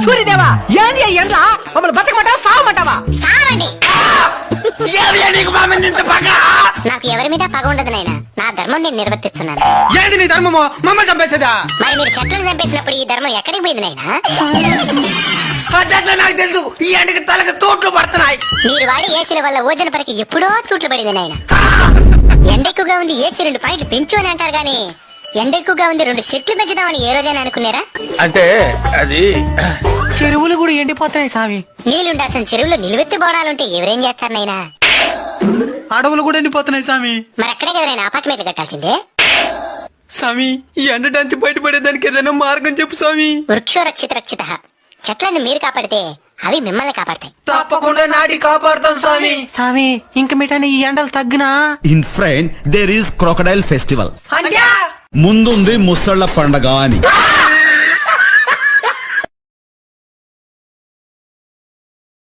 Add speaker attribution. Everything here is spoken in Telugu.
Speaker 1: సూర్యదేవా ఏంది ఎండ్ల మమ్మల్ని బతకమంటావా సావమంటావా?
Speaker 2: సావండి. నాకు ఎవరి మీద పగ ఉండదు నాయనా, నా ధర్మం నేను నిర్వర్తిస్తున్నాను.
Speaker 1: ఏంది నీ ధర్మము? మమ్మల్ని చంపేసేదా?
Speaker 2: మరి మీరు శత్రువులు చంపేసినప్పుడు ఈ ధర్మం ఎక్కడికి పోయింది నాయనా?
Speaker 1: అట్లా నాకు తెలుసు. ఈ ఎండకి తలకు తోట్లు పడుతున్నాయి.
Speaker 2: మీరు వాడి ఏసీల వల్ల ఓజన పరికి ఎప్పుడో తూట్లు పడింది నాయన. ఎండ ఎక్కువగా ఉంది ఏసీ 2 పాయింట్లు పెంచు అని అంటారు గాని ఎండ ఎక్కువగా ఉంది 2 చెట్లు పెంచుదామని ఏ రోజైనా అనుకున్నారా?
Speaker 3: అంటే అది
Speaker 1: చెరువులు కూడా ఎండిపోతున్నాయి స్వామి.
Speaker 2: నీళ్లుండాల్సిన చెరువులో నిలువెత్తి బోడాలుంటే ఎవరేం చేస్తారు నాయనా?
Speaker 1: అడవులు కూడా ఎండిపోతున్నాయి స్వామి.
Speaker 2: మరి అక్కడే కదా నాయన అపార్ట్మెంట్లు కట్టాల్సిందే.
Speaker 1: స్వామి ఈ ఎండ డంచి బయటపడేదానికి ఏదైనా మార్గం చెప్పు స్వామి.
Speaker 2: వృక్షో రక్షిత రక్షిత. చెట్లను మీరు కాపాడితే అవి మిమ్మల్ని కాపాడతాయి.
Speaker 1: తప్పకుండా నాటి కాపాడుతాం స్వామి. స్వామి ఇంక మిఠాని ఈ ఎండలు తగ్గినా?
Speaker 4: In front there is crocodile festival.
Speaker 1: అంటే
Speaker 4: ముందుంది ముసళ్ళ పండగ అని.